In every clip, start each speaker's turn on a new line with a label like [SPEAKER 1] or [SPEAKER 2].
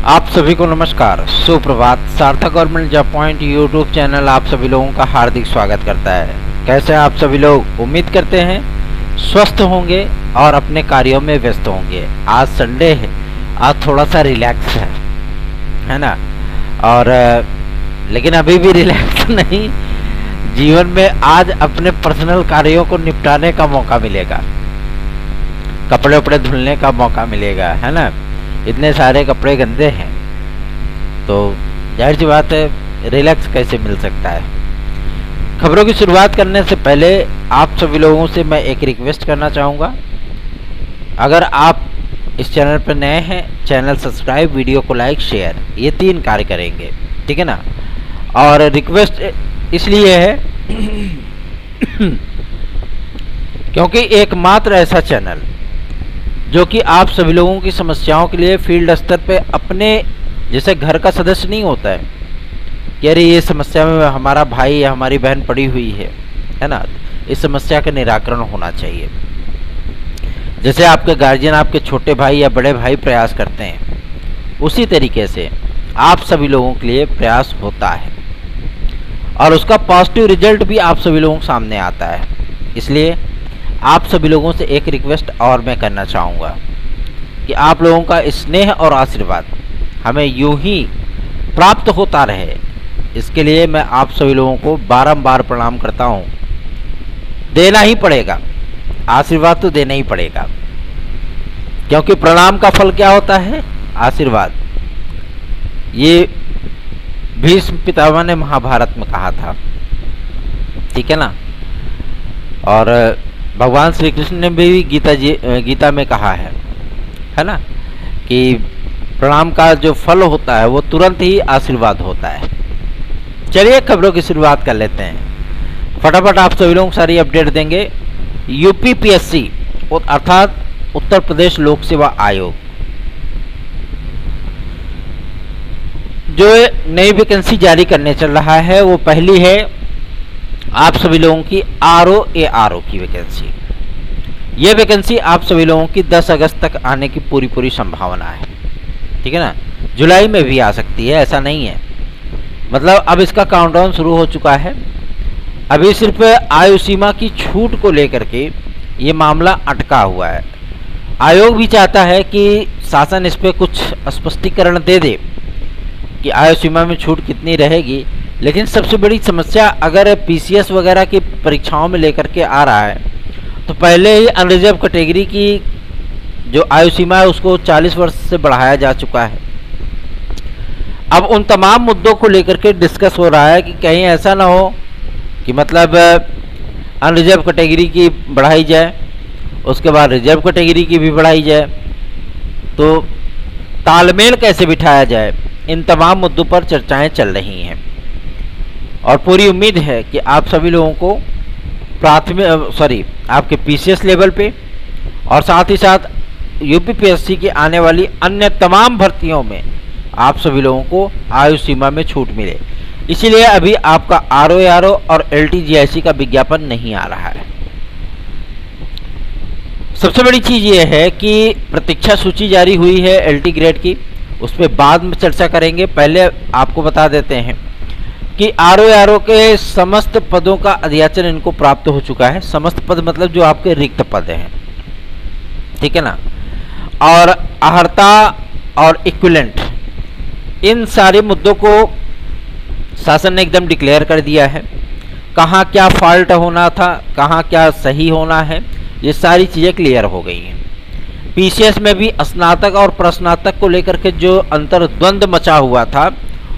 [SPEAKER 1] आप सभी को नमस्कार, सुप्रभात। सार्थक government job point YouTube channel आप सभी लोगों का हार्दिक स्वागत करता है। कैसे आप सभी लोग? उम्मीद करते हैं स्वस्थ होंगे और अपने कार्यों में व्यस्त होंगे। आज संडे है, आज थोड़ा सा रिलैक्स है ना? और लेकिन अभी भी रिलैक्स नहीं, जीवन में आज अपने पर्सनल कार्यों को निपटाने का मौका मिलेगा, कपड़े उपड़े धुलने का मौका मिलेगा, है ना? इतने सारे कपड़े गंदे हैं तो जाहिर सी बात है रिलैक्स कैसे मिल सकता है। खबरों की शुरुआत करने से पहले आप सभी लोगों से मैं एक रिक्वेस्ट करना चाहूँगा। अगर आप इस चैनल पर नए हैं, चैनल सब्सक्राइब, वीडियो को लाइक, शेयर, ये 3 कार्य करेंगे, ठीक है ना? और रिक्वेस्ट इसलिए है क्योंकि एकमात्र ऐसा चैनल जो कि आप सभी लोगों की समस्याओं के लिए फील्ड स्तर पे अपने जैसे घर का सदस्य नहीं होता है कि अरे ये समस्या में हमारा भाई या हमारी बहन पड़ी हुई है ना? इस समस्या का निराकरण होना चाहिए। जैसे आपके गार्जियन आपके छोटे भाई या बड़े भाई प्रयास करते हैं, उसी तरीके से आप सभी लोगों के लिए प्रयास होता है और उसका पॉजिटिव रिजल्ट भी आप सभी लोगों के सामने आता है। इसलिए आप सभी लोगों से एक रिक्वेस्ट और मैं करना चाहूँगा कि आप लोगों का स्नेह और आशीर्वाद हमें यूं ही प्राप्त होता रहे, इसके लिए मैं आप सभी लोगों को बारंबार प्रणाम करता हूँ। देना ही पड़ेगा, आशीर्वाद तो देना ही पड़ेगा, क्योंकि प्रणाम का फल क्या होता है? आशीर्वाद। ये भीष्म पितामह ने महाभारत में कहा था, ठीक है ना? और भगवान श्री कृष्ण ने भी गीता में कहा है ना, कि प्रणाम का जो फल होता है वो तुरंत ही आशीर्वाद होता है। चलिए खबरों की शुरुआत कर लेते हैं। फटाफट आप सभी लोग सारी अपडेट देंगे। यूपीपीएससी अर्थात उत्तर प्रदेश लोक सेवा आयोग जो नई वैकेंसी जारी करने चल रहा है, वो पहली है आप सभी लोगों की आरओ की वैकेंसी। ये वैकेंसी आप सभी लोगों की 10 अगस्त तक आने की पूरी संभावना है, ठीक है ना? जुलाई में भी आ सकती है, ऐसा नहीं है। मतलब अब इसका काउंटडाउन शुरू हो चुका है। अभी सिर्फ आयु सीमा की छूट को लेकर के ये मामला अटका हुआ है। आयोग भी चाहता है कि शासन इस पर कुछ स्पष्टीकरण दे दे कि आयु सीमा में छूट कितनी रहेगी। लेकिन सबसे बड़ी समस्या अगर पीसीएस वगैरह की परीक्षाओं में लेकर के आ रहा है, तो पहले ही अनरिजर्व कैटेगरी की जो आयु सीमा है उसको 40 वर्ष से बढ़ाया जा चुका है। अब उन तमाम मुद्दों को लेकर के डिस्कस हो रहा है कि कहीं ऐसा ना हो कि मतलब अनरिजर्व कैटेगरी की बढ़ाई जाए, उसके बाद रिजर्व कैटेगरी की भी बढ़ाई जाए, तो तालमेल कैसे बिठाया जाए, इन तमाम मुद्दों पर चर्चाएं चल रही हैं। और पूरी उम्मीद है कि आप सभी लोगों को आपके पीसीएस लेवल पे और साथ ही साथ यूपीपीएससी की आने वाली अन्य तमाम भर्तियों में आप सभी लोगों को आयु सीमा में छूट मिले। इसीलिए अभी आपका आरओ और एलटीजीआईसी का विज्ञापन नहीं आ रहा है। सबसे बड़ी चीज़ ये है कि प्रतीक्षा सूची जारी हुई है एलटी ग्रेड की, उस पर बाद में चर्चा करेंगे। पहले आपको बता देते हैं कि आरओ के समस्त पदों का अध्याचन इनको प्राप्त हो चुका है। समस्त पद मतलब जो आपके रिक्त पद हैं, ठीक है ना? और अहर्ता और इक्विवेलेंट, इन सारे मुद्दों को शासन ने एकदम डिक्लेयर कर दिया है। कहाँ क्या फॉल्ट होना था, कहाँ क्या सही होना है, ये सारी चीज़ें क्लियर हो गई हैं। पीसीएस में भी स्नातक और प्रस्नातक को लेकर के जो अंतर्द्वंद मचा हुआ था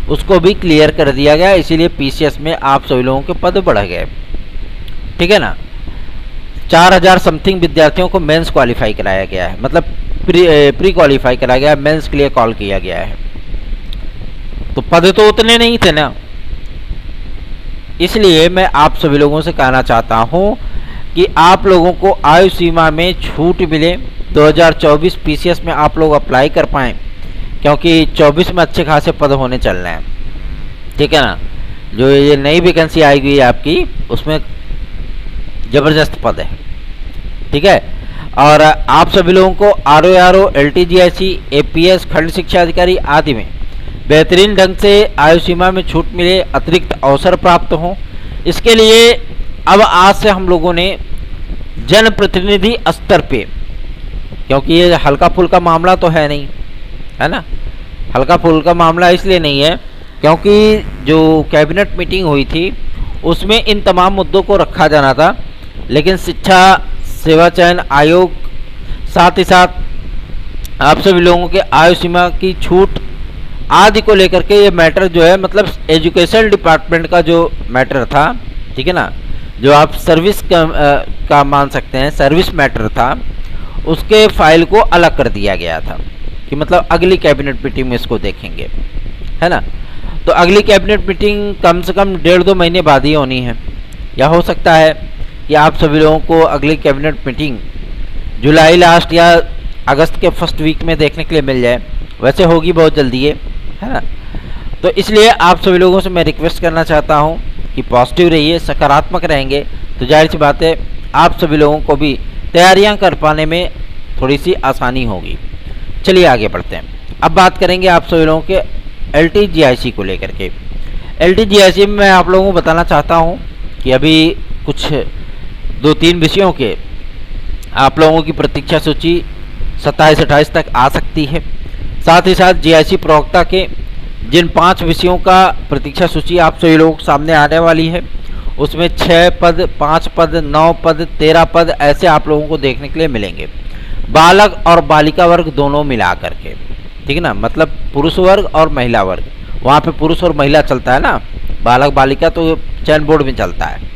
[SPEAKER 1] उसको भी क्लियर कर दिया गया। इसीलिए पीसीएस में आप सभी लोगों के पद बढ़ गए, ठीक है ना? 4000 समथिंग विद्यार्थियों को मेंस क्वालिफाई कराया गया है, मतलब प्री क्वालिफाई कराया गया है, मेंस के लिए कॉल किया गया है। तो पद तो उतने नहीं थे ना। इसलिए मैं आप सभी लोगों से कहना चाहता हूं कि आप लोगों को आयु सीमा में छूट मिले, 2024 पीसीएस में आप लोग अप्लाई कर पाएँ, क्योंकि 24 में अच्छे खासे पद होने चल रहे हैं, ठीक है ना? जो ये नई वैकेंसी आई हुई है आपकी, उसमें ज़बरदस्त पद है, ठीक है? और आप सभी लोगों को RO, LTGIC, APS, खंड शिक्षा अधिकारी आदि में बेहतरीन ढंग से आयु सीमा में छूट मिले, अतिरिक्त अवसर प्राप्त हों, इसके लिए अब आज से हम लोगों ने जनप्रतिनिधि स्तर पे, क्योंकि ये हल्का फुल्का मामला तो है नहीं, है ना, हल्का फुल्का मामला इसलिए नहीं है क्योंकि जो कैबिनेट मीटिंग हुई थी उसमें इन तमाम मुद्दों को रखा जाना था, लेकिन शिक्षा सेवा चयन आयोग, साथ ही साथ आप सभी लोगों के आयु सीमा की छूट आदि को लेकर के ये मैटर जो है, मतलब एजुकेशन डिपार्टमेंट का जो मैटर था, ठीक है ना, जो आप सर्विस का मान सकते हैं, सर्विस मैटर था, उसके फाइल को अलग कर दिया गया था कि मतलब अगली कैबिनेट मीटिंग में इसको देखेंगे, है ना। तो अगली कैबिनेट मीटिंग कम से कम 1.5-2 महीने बाद ही होनी है, या हो सकता है कि आप सभी लोगों को अगली कैबिनेट मीटिंग जुलाई लास्ट या अगस्त के फर्स्ट वीक में देखने के लिए मिल जाए, वैसे होगी बहुत जल्दी है ना। तो इसलिए आप सभी लोगों से मैं रिक्वेस्ट करना चाहता हूं कि पॉजिटिव रहिए, सकारात्मक रहेंगे, तो जाहिर सी बात है आप सभी लोगों को भी तैयारियां कर पाने में थोड़ी सी आसानी होगी। चलिए आगे बढ़ते हैं। अब बात करेंगे आप सभी लोगों के LTGIC को लेकर के। LTGIC में मैं आप लोगों को बताना चाहता हूं कि अभी कुछ 2-3 विषयों के आप लोगों की प्रतीक्षा सूची 27-28 तक आ सकती है। साथ ही साथ GIC प्रवक्ता के जिन 5 विषयों का प्रतीक्षा सूची आप सभी लोगों के सामने आने वाली है, उसमें 6 पद, 5 पद, 9 पद, 13 पद ऐसे आप लोगों को देखने के लिए मिलेंगे, बालक और बालिका वर्ग दोनों मिला करके, ठीक है ना, मतलब पुरुष वर्ग और महिला वर्ग, वहाँ पे पुरुष और महिला चलता है ना, बालक बालिका तो चयन बोर्ड में चलता है।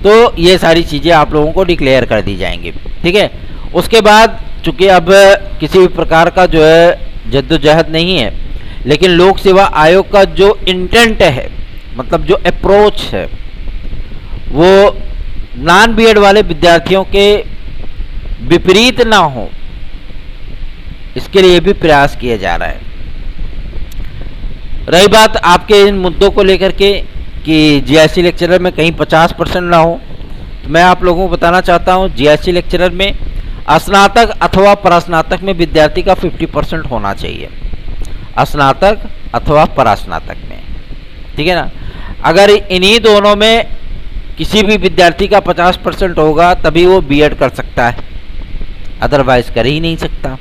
[SPEAKER 1] तो ये सारी चीज़ें आप लोगों को डिक्लेयर कर दी जाएंगी, ठीक है। उसके बाद चूँकि अब किसी भी प्रकार का जो है जद्दोजहद नहीं है, लेकिन लोक सेवा आयोग का जो इंटेंट है, मतलब जो अप्रोच है, वो नॉन बीएड वाले विद्यार्थियों के विपरीत ना हो, इसके लिए भी प्रयास किया जा रहा है। रही बात आपके इन मुद्दों को लेकर के कि GIC लेक्चरर में कहीं 50% ना हो, तो मैं आप लोगों को बताना चाहता हूं GIC लेक्चरर में स्नातक अथवा परास्नातक में विद्यार्थी का 50% होना चाहिए, स्नातक अथवा परास्नातक में, ठीक है ना। अगर इन्हीं दोनों में किसी भी विद्यार्थी का 50% होगा तभी वो बीएड कर सकता है, अदरवाइज कर ही नहीं सकता।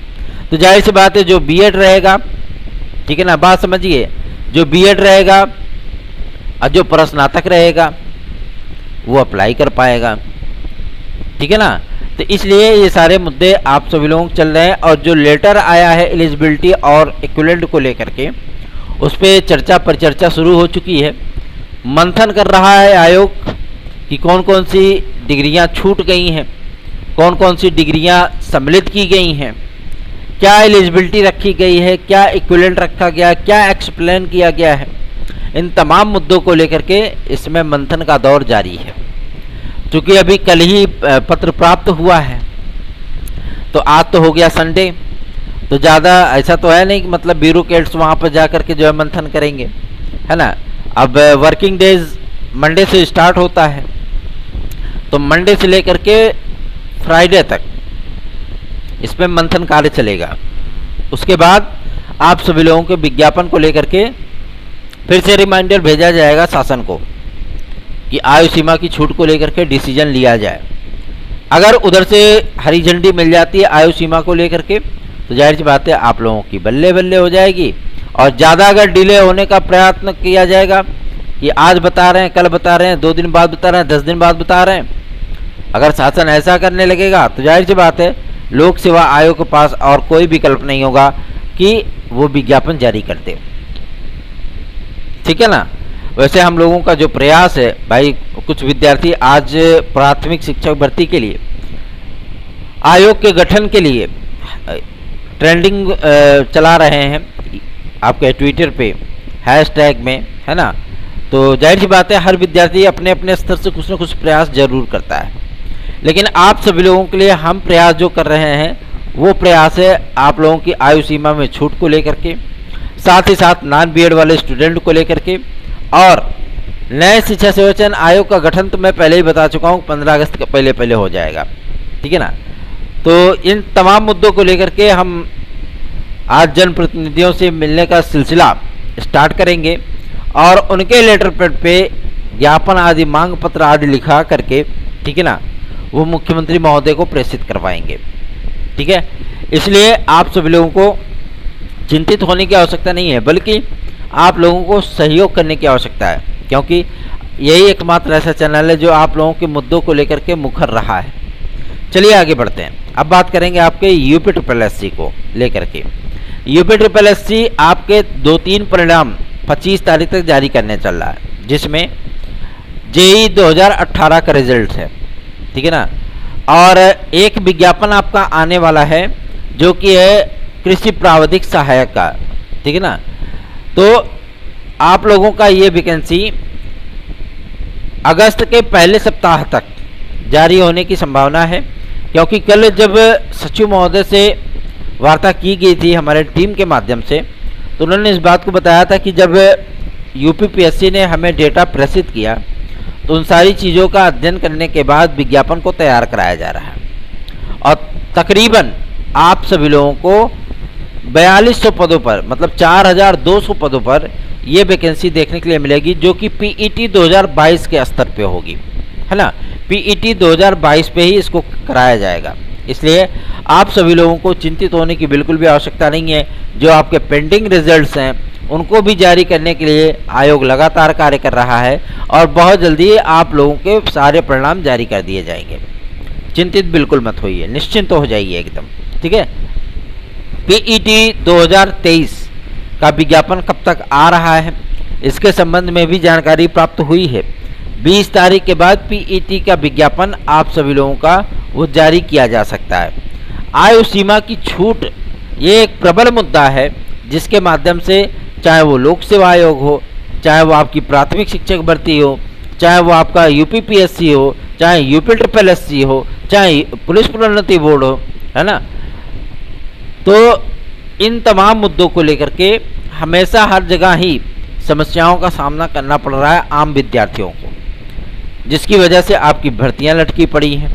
[SPEAKER 1] तो जाहिर सी बात है जो बीएड रहेगा, ठीक है ना, बात समझिए, जो बीएड रहेगा और जो परास्नातक रहेगा वो अप्लाई कर पाएगा, ठीक है ना। तो इसलिए ये सारे मुद्दे आप सभी लोगों को चल रहे हैं, और जो लेटर आया है एलिजिबिलिटी और इक्विवेलेंट को लेकर के, उस पर चर्चा परिचर्चा शुरू हो चुकी है। मंथन कर रहा है आयोग कि कौन कौन सी डिग्रियां छूट गई हैं, कौन कौन सी डिग्रियां सम्मिलित की गई हैं, क्या एलिजिबिलिटी रखी गई है, क्या इक्विवेलेंट रखा गया, क्या एक्सप्लेन किया गया है। इन तमाम मुद्दों को लेकर के इसमें मंथन का दौर जारी है। चूँकि अभी कल ही पत्र प्राप्त हुआ है, तो आज तो हो गया संडे, तो ज़्यादा ऐसा तो है नहीं कि मतलब ब्यूरोक्रेट्स वहाँ पर जा कर के जो है मंथन करेंगे, है ना। अब वर्किंग डेज मंडे से स्टार्ट होता है, तो मंडे से लेकर के फ्राइडे तक इस पर मंथन कार्य चलेगा। उसके बाद आप सभी लोगों के विज्ञापन को लेकर के फिर से रिमाइंडर भेजा जाएगा शासन को कि आयु सीमा की छूट को लेकर के डिसीजन लिया जाए। अगर उधर से हरी झंडी मिल जाती है आयु सीमा को लेकर के, तो जाहिर सी बात है आप लोगों की बल्ले बल्ले हो जाएगी। और ज़्यादा अगर डिले होने का प्रयत्न किया जाएगा कि आज बता रहे हैं, कल बता रहे हैं, 2 दिन बाद बता रहे हैं, 10 दिन बाद बता रहे हैं, अगर शासन ऐसा करने लगेगा तो जाहिर सी बात है लोक सेवा आयोग के पास और कोई विकल्प नहीं होगा कि वो विज्ञापन जारी कर दे, ठीक है ना। वैसे हम लोगों का जो प्रयास है भाई, कुछ विद्यार्थी आज प्राथमिक शिक्षक भर्ती के लिए आयोग के गठन के लिए ट्रेंडिंग चला रहे हैं आपके ट्विटर पे हैशटैग में, है ना। तो जाहिर सी बात है हर विद्यार्थी अपने अपने स्तर से कुछ न कुछ प्रयास जरूर करता है, लेकिन आप सभी लोगों के लिए हम प्रयास जो कर रहे हैं वो प्रयास है आप लोगों की आयु सीमा में छूट को लेकर के, साथ ही साथ नॉन बीएड वाले स्टूडेंट को लेकर के, और नए शिक्षा सेवा चयन आयोग का गठन तो मैं पहले ही बता चुका हूँ 15 अगस्त के पहले पहले हो जाएगा, ठीक है ना। तो इन तमाम मुद्दों को लेकर के हम आज जनप्रतिनिधियों से मिलने का सिलसिला स्टार्ट करेंगे और उनके लेटर पैड पे ज्ञापन आदि, मांग पत्र आदि लिखा करके, ठीक है ना, वो मुख्यमंत्री महोदय को प्रेषित करवाएंगे। ठीक है, इसलिए आप सभी लोगों को चिंतित होने की आवश्यकता नहीं है, बल्कि आप लोगों को सहयोग करने की आवश्यकता है, क्योंकि यही एकमात्र ऐसा चैनल है जो आप लोगों के मुद्दों को लेकर के मुखर रहा है। चलिए आगे बढ़ते हैं। अब बात करेंगे आपके यूपी ट्रिपल एससी को लेकर के। यूपी ट्रिपल एससी आपके 2-3 परिणाम 25 तारीख तक जारी करने चल रहा है, जिसमें जेई 2018 का रिजल्ट है, ठीक है ना, और एक विज्ञापन आपका आने वाला है जो कि है कृषि प्राविधिक सहायक का, ठीक है ना। तो आप लोगों का ये वैकेंसी अगस्त के पहले सप्ताह तक जारी होने की संभावना है, क्योंकि कल जब सचिव महोदय से वार्ता की गई थी हमारे टीम के माध्यम से, तो उन्होंने इस बात को बताया था कि जब यूपीपीएससी ने हमें डेटा प्रेषित किया तो उन सारी चीज़ों का अध्ययन करने के बाद विज्ञापन को तैयार कराया जा रहा है और तकरीबन आप सभी लोगों को 4200 पदों पर, मतलब 4200 पदों पर ये वैकेंसी देखने के लिए मिलेगी, जो कि पीईटी 2022 के स्तर पे होगी, है ना। पीईटी 2022 पे ही इसको कराया जाएगा, इसलिए आप सभी लोगों को चिंतित होने की बिल्कुल भी आवश्यकता नहीं है। जो आपके पेंडिंग रिजल्ट्स हैं उनको भी जारी करने के लिए आयोग लगातार कार्य कर रहा है और बहुत जल्दी आप लोगों के सारे परिणाम जारी कर दिए जाएंगे। चिंतित बिल्कुल मत होइए, निश्चिंत हो जाइए एकदम, ठीक है। पीईटी 2023 का विज्ञापन कब तक आ रहा है, इसके संबंध में भी जानकारी प्राप्त हुई है। 20 तारीख के बाद पीईटी का विज्ञापन आप सभी लोगों का वो जारी किया जा सकता है। आयु सीमा की छूट ये एक प्रबल मुद्दा है, जिसके माध्यम से चाहे वो लोक सेवा आयोग हो, चाहे वो आपकी प्राथमिक शिक्षक भर्ती हो, चाहे वो आपका यूपीपीएससी हो, चाहे यूपी ट्रिपल एससी हो, चाहे पुलिस प्रोन्नति बोर्ड हो, है ना। तो इन तमाम मुद्दों को लेकर के हमेशा हर जगह ही समस्याओं का सामना करना पड़ रहा है आम विद्यार्थियों को, जिसकी वजह से आपकी भर्तियां लटकी पड़ी हैं,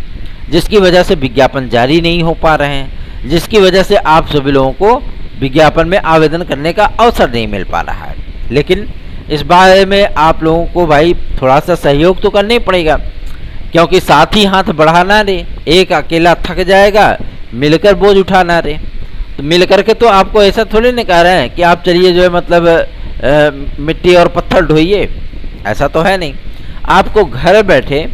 [SPEAKER 1] जिसकी वजह से विज्ञापन जारी नहीं हो पा रहे हैं, जिसकी वजह से आप सभी लोगों को विज्ञापन में आवेदन करने का अवसर नहीं मिल पा रहा है। लेकिन इस बारे में आप लोगों को भाई थोड़ा सा सहयोग तो करना ही पड़ेगा, क्योंकि साथ ही हाथ बढ़ाना रे, एक अकेला थक जाएगा, मिलकर बोझ उठाना रे। तो मिल करके तो आपको ऐसा थोड़ी नहीं कह रहे हैं कि आप चलिए जो है मतलब मिट्टी और पत्थर ढोइए, ऐसा तो है नहीं। आपको घर बैठे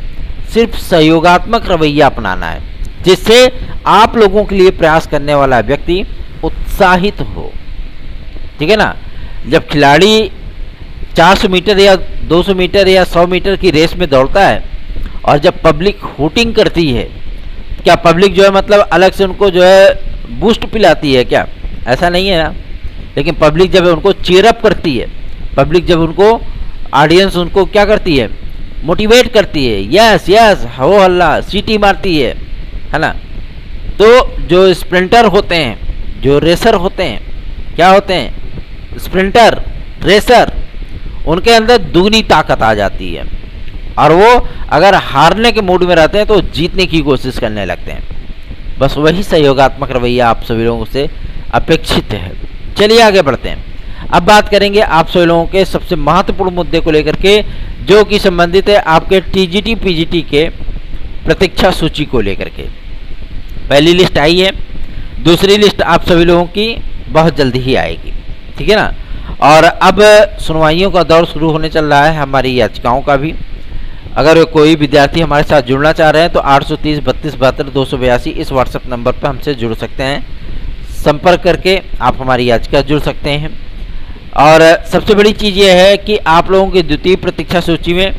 [SPEAKER 1] सिर्फ सहयोगात्मक रवैया अपनाना है, जिससे आप लोगों के लिए प्रयास करने वाला व्यक्ति उत्साहित हो, ठीक है ना। जब खिलाड़ी 400 मीटर या 200 मीटर या 100 मीटर की रेस में दौड़ता है और जब पब्लिक हूटिंग करती है, क्या पब्लिक जो है मतलब अलग से उनको जो है बूस्ट पिलाती है क्या? ऐसा नहीं है ना। लेकिन पब्लिक जब उनको चीयरअप करती है, पब्लिक जब उनको ऑडियंस उनको क्या करती है, मोटिवेट करती है, यस यस हो हल्ला, सीटी मारती है ना। तो जो स्प्रिंटर होते हैं, जो रेसर होते हैं, क्या होते हैं, स्प्रिंटर रेसर, उनके अंदर दुगनी ताकत आ जाती है और वो अगर हारने के मूड में रहते हैं तो जीतने की कोशिश करने लगते हैं। बस वही सहयोगात्मक रवैया आप सभी लोगों से अपेक्षित है। चलिए आगे बढ़ते हैं। अब बात करेंगे आप सभी लोगों के सबसे महत्वपूर्ण मुद्दे को लेकर के, जो कि संबंधित है आपके टीजीटी पीजीटी के प्रतीक्षा सूची को लेकर के। पहली लिस्ट आई है, दूसरी लिस्ट आप सभी लोगों की बहुत जल्दी ही आएगी, ठीक है ना। और अब सुनवाइयों का दौर शुरू होने चल रहा है हमारी याचिकाओं का भी। अगर कोई विद्यार्थी हमारे साथ जुड़ना चाह रहे हैं तो 830 32 72 282 इस व्हाट्सएप नंबर पर हमसे जुड़ सकते हैं। संपर्क करके आप हमारी याचिका जुड़ सकते हैं। और सबसे बड़ी चीज़ ये है कि आप लोगों की द्वितीय प्रतीक्षा सूची में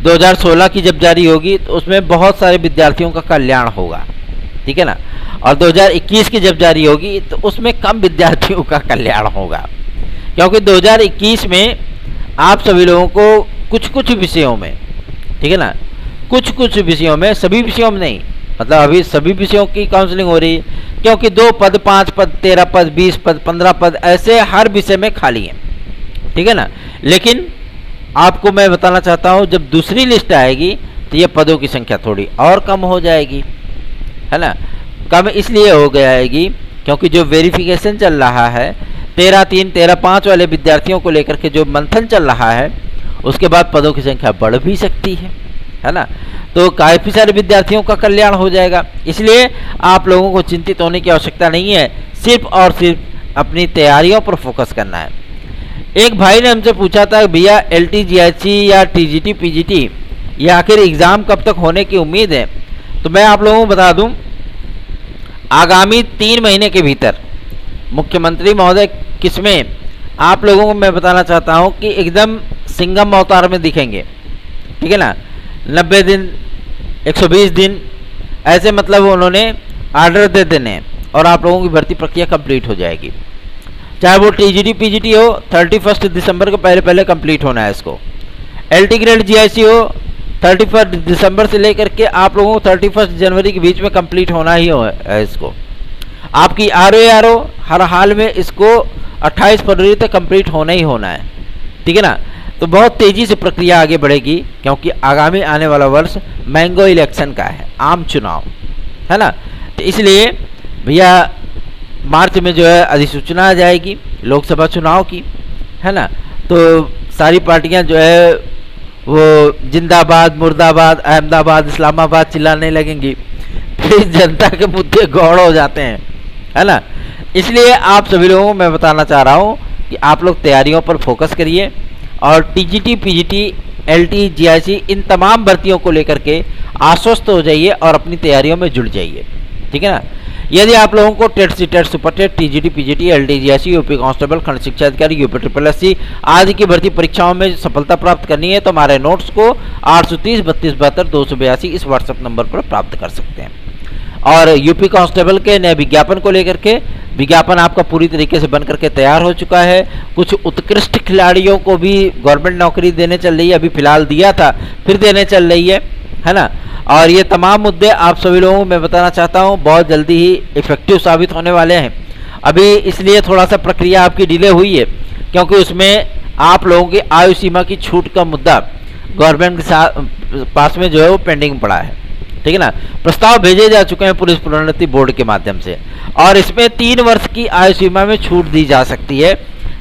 [SPEAKER 1] 2016 की जब जारी होगी तो उसमें बहुत सारे विद्यार्थियों का कल्याण होगा, ठीक है ना। और 2021 की जब जारी होगी तो उसमें कम विद्यार्थियों का कल्याण होगा, क्योंकि 2021 में आप सभी लोगों को कुछ कुछ विषयों में, ठीक है ना, कुछ कुछ विषयों में, सभी विषयों में नहीं, मतलब अभी सभी विषयों की काउंसलिंग हो रही है, क्योंकि 2 पद 5 पद 13 पद 20 पद 15 पद ऐसे हर विषय में खाली हैं, ठीक है ना। लेकिन आपको मैं बताना चाहता हूँ, जब दूसरी लिस्ट आएगी तो ये पदों की संख्या थोड़ी और कम हो जाएगी, है ना। कम इसलिए हो गया है क्योंकि जो वेरिफिकेशन चल रहा है 13-3, 13-5 वाले विद्यार्थियों को लेकर के जो मंथन चल रहा है, उसके बाद पदों की संख्या बढ़ भी सकती है ना। तो काफ़ी सारे विद्यार्थियों का कल्याण हो जाएगा। इसलिए आप लोगों को चिंतित होने की आवश्यकता नहीं है, सिर्फ और सिर्फ अपनी तैयारियों पर फोकस करना है। एक भाई ने हमसे पूछा था, भैया LTGIC या TGT PGT ये आखिर एग्ज़ाम कब तक होने की उम्मीद है? तो मैं आप लोगों को बता दूं, आगामी 3 महीने के भीतर मुख्यमंत्री महोदय किसमें आप लोगों को मैं बताना चाहता हूं कि एकदम सिंघम अवतार में दिखेंगे, ठीक है ना। 90 दिन, 120 दिन ऐसे मतलब उन्होंने आर्डर दे देने हैं और आप लोगों की भर्ती प्रक्रिया कंप्लीट हो जाएगी। चाहे वो TGT PGT हो, 31 दिसंबर के पहले पहले कंप्लीट होना है इसको। LT ग्रेड GIC हो, 31 दिसंबर से लेकर के आप लोगों को 31 जनवरी के बीच में कंप्लीट होना ही है इसको। आपकी RO हर हाल में इसको 28 फरवरी तक कंप्लीट होना ही होना है, ठीक है ना। तो बहुत तेज़ी से प्रक्रिया आगे बढ़ेगी क्योंकि आगामी आने वाला वर्ष मैंगो इलेक्शन का है, आम चुनाव है ना। तो इसलिए भैया मार्च में जो है अधिसूचना आ जाएगी लोकसभा चुनाव की, है ना। तो सारी पार्टियां जो है वो जिंदाबाद, मुर्दाबाद, अहमदाबाद, इस्लामाबाद चिल्लाने लगेंगी, फिर जनता के मुद्दे गौड़ हो जाते हैं, है ना। इसलिए आप सभी लोगों को मैं बताना चाह रहा हूँ कि आप लोग तैयारियों पर फोकस करिए और TGT PGT LT GIC इन तमाम भर्तियों को लेकर के आश्वस्त हो जाइए और अपनी तैयारियों में जुड़ जाइए, ठीक है ना। यदि आप लोगों को TET CTET super TET TGT PGT LT GIC UP constable, खंड शिक्षा अधिकारी, यूपी SSC आदि की भर्ती परीक्षाओं में सफलता प्राप्त करनी है तो हमारे नोट्स को 830 32 72 282 इस व्हाट्सएप नंबर पर प्राप्त कर सकते हैं। और यूपी कांस्टेबल के नए विज्ञापन को लेकर के विज्ञापन आपका पूरी तरीके से बन करके तैयार हो चुका है। कुछ उत्कृष्ट खिलाड़ियों को भी गवर्नमेंट नौकरी देने चल रही है, अभी फिलहाल दिया था फिर देने चल रही है ना। और ये तमाम मुद्दे आप सभी लोगों को मैं बताना चाहता हूँ बहुत जल्दी ही इफेक्टिव साबित होने वाले हैं। अभी इसलिए थोड़ा सा प्रक्रिया आपकी डिले हुई है क्योंकि उसमें आप लोगों की आयु सीमा की छूट का मुद्दा गवर्नमेंट के पास में जो है वो पेंडिंग पड़ा है, ठीक है ना। प्रस्ताव भेजे जा चुके हैं पुलिस प्रोन्नति बोर्ड के माध्यम से और इसमें 3 वर्ष की आयु सीमा में छूट दी जा सकती है।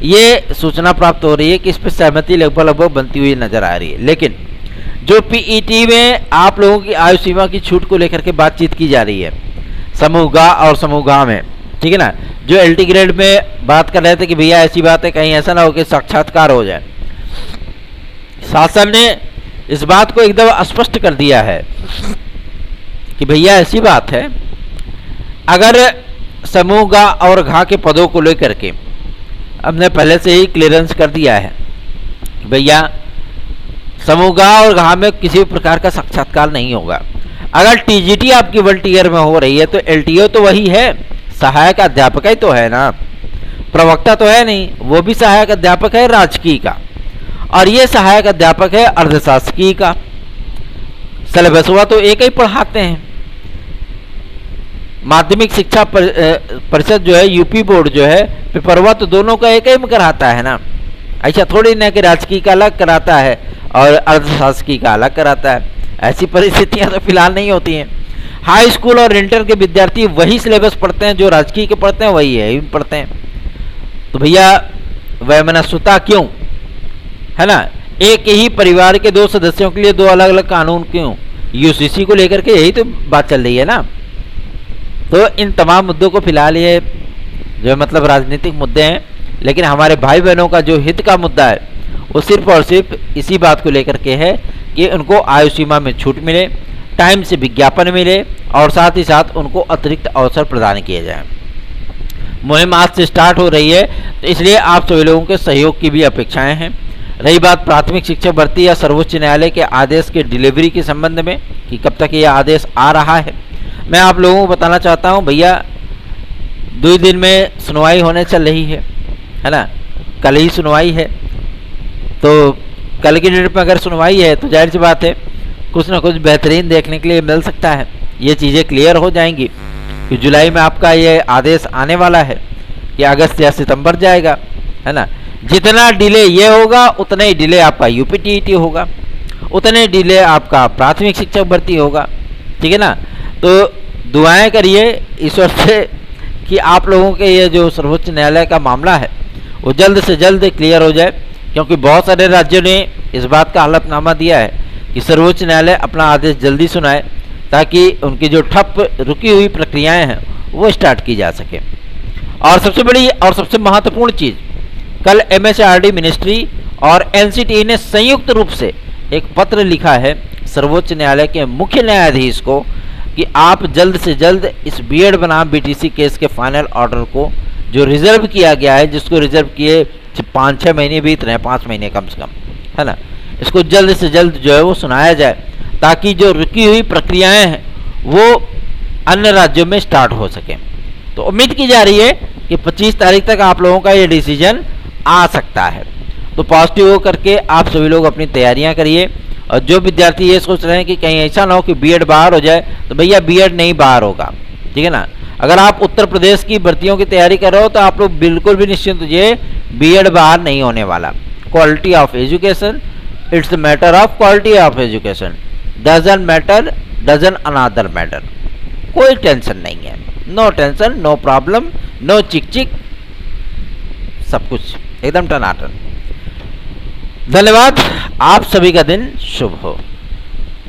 [SPEAKER 1] ये सूचना प्राप्त हो रही है कि इस पर सहमति लगभग बनती हुई नजर आ रही है। लेकिन जो PET में आप लोगों की आयु सीमा की छूट को लेकर के बातचीत की जा रही है समूह ग और समूह ग में, ठीक है ना। जो LT ग्रेड में बात कर रहे थे कि भैया ऐसी बात है कहीं ऐसा ना हो कि साक्षात्कार हो जाए, शासन ने इस बात को एकदम स्पष्ट कर दिया है कि भैया ऐसी बात है अगर समूह ग और घ के पदों को लेकर के हमने पहले से ही क्लियरेंस कर दिया है कि भैया समूह ग और घ में किसी प्रकार का साक्षात्कार नहीं होगा। अगर TGT आपकी 1 ईयर में हो रही है तो LTO तो वही है, सहायक अध्यापक ही तो है ना, प्रवक्ता तो है नहीं, वो भी सहायक अध्यापक है राजकीय का और ये सहायक अध्यापक है अर्धशासकीय का। सिलेबस हुआ तो एक ही पढ़ाते हैं। माध्यमिक शिक्षा परिषद जो है यूपी बोर्ड जो है पेपरवा तो दोनों का एक ही में कराता है ना। ऐसा थोड़ी ना कि राजकीय का अलग कराता है और अर्धशासकीय का अलग कराता है, ऐसी परिस्थितियां तो फिलहाल नहीं होती हैं। हाई स्कूल और इंटर के विद्यार्थी वही सिलेबस पढ़ते हैं जो राजकीय के पढ़ते हैं, वही है पढ़ते हैं। तो भैया वैमनस्यता क्यों, है ना। एक ही परिवार के 2 सदस्यों के लिए 2 अलग अलग कानून क्यों? UCC को लेकर के यही तो बात चल रही है ना। तो इन तमाम मुद्दों को फिलहाल ये जो मतलब राजनीतिक मुद्दे हैं, लेकिन हमारे भाई बहनों का जो हित का मुद्दा है वो सिर्फ और सिर्फ इसी बात को लेकर के है कि उनको आयु सीमा में छूट मिले, टाइम से विज्ञापन मिले और साथ ही साथ उनको अतिरिक्त अवसर प्रदान किए जाएं। मुहिम आज से स्टार्ट हो रही है तो इसलिए आप सभी लोगों के सहयोग की भी अपेक्षाएं हैं। रही बात प्राथमिक शिक्षक भर्ती या सर्वोच्च न्यायालय के आदेश के डिलीवरी के संबंध में कि कब तक यह आदेश आ रहा है, मैं आप लोगों को बताना चाहता हूं भैया 2 दिन में सुनवाई होने चल रही है ना। कल ही सुनवाई है तो कल की डेट में अगर सुनवाई है तो जाहिर सी बात है कुछ ना कुछ बेहतरीन देखने के लिए मिल सकता है। ये चीज़ें क्लियर हो जाएंगी कि जुलाई में आपका ये आदेश आने वाला है कि अगस्त या सितंबर जाएगा, है ना। जितना डिले ये होगा उतना ही डिले आपका UPTET होगा, उतने डिले आपका प्राथमिक शिक्षक भर्ती होगा, ठीक है ना। तो दुआएं करिए ईश्वर से कि आप लोगों के ये जो सर्वोच्च न्यायालय का मामला है वो जल्द से जल्द क्लियर हो जाए, क्योंकि बहुत सारे राज्यों ने इस बात का हलफनामा दिया है कि सर्वोच्च न्यायालय अपना आदेश जल्दी सुनाए ताकि उनकी जो ठप रुकी हुई प्रक्रियाएं हैं वो स्टार्ट की जा सके। और सबसे बड़ी और सबसे महत्वपूर्ण चीज़, कल MHRD मिनिस्ट्री और NCT ने संयुक्त रूप से एक पत्र लिखा है सर्वोच्च न्यायालय के मुख्य न्यायाधीश को कि आप जल्द से जल्द इस बीएड बनाम BTC केस के फाइनल ऑर्डर को जो रिजर्व किया गया है, जिसको रिजर्व किए 5-6 महीने बीत रहे हैं, 5 महीने कम से कम, है ना, इसको जल्द से जल्द जो है वो सुनाया जाए ताकि जो रुकी हुई प्रक्रियाएं हैं वो अन्य राज्यों में स्टार्ट हो सके। तो उम्मीद की जा रही है कि 25 तारीख तक आप लोगों का ये डिसीजन आ सकता है। तो पॉजिटिव हो करके आप सभी लोग अपनी तैयारियां करिए। और जो विद्यार्थी ये सोच रहे हैं कि कहीं ऐसा ना हो कि बीएड बाहर हो जाए, तो भैया बीएड नहीं बाहर होगा, ठीक है ना। अगर आप उत्तर प्रदेश की भर्तियों की तैयारी कर रहे हो तो आप लोग बिल्कुल भी निश्चिंत होइए, बीएड बाहर नहीं होने वाला। Quality of education, it's matter of quality of education, doesn't matter, doesn't another matter. कोई टेंशन नहीं है, no tension, no problem, no चिक चिक, सब कुछ एकदम टनाटन। धन्यवाद, आप सभी का दिन शुभ हो।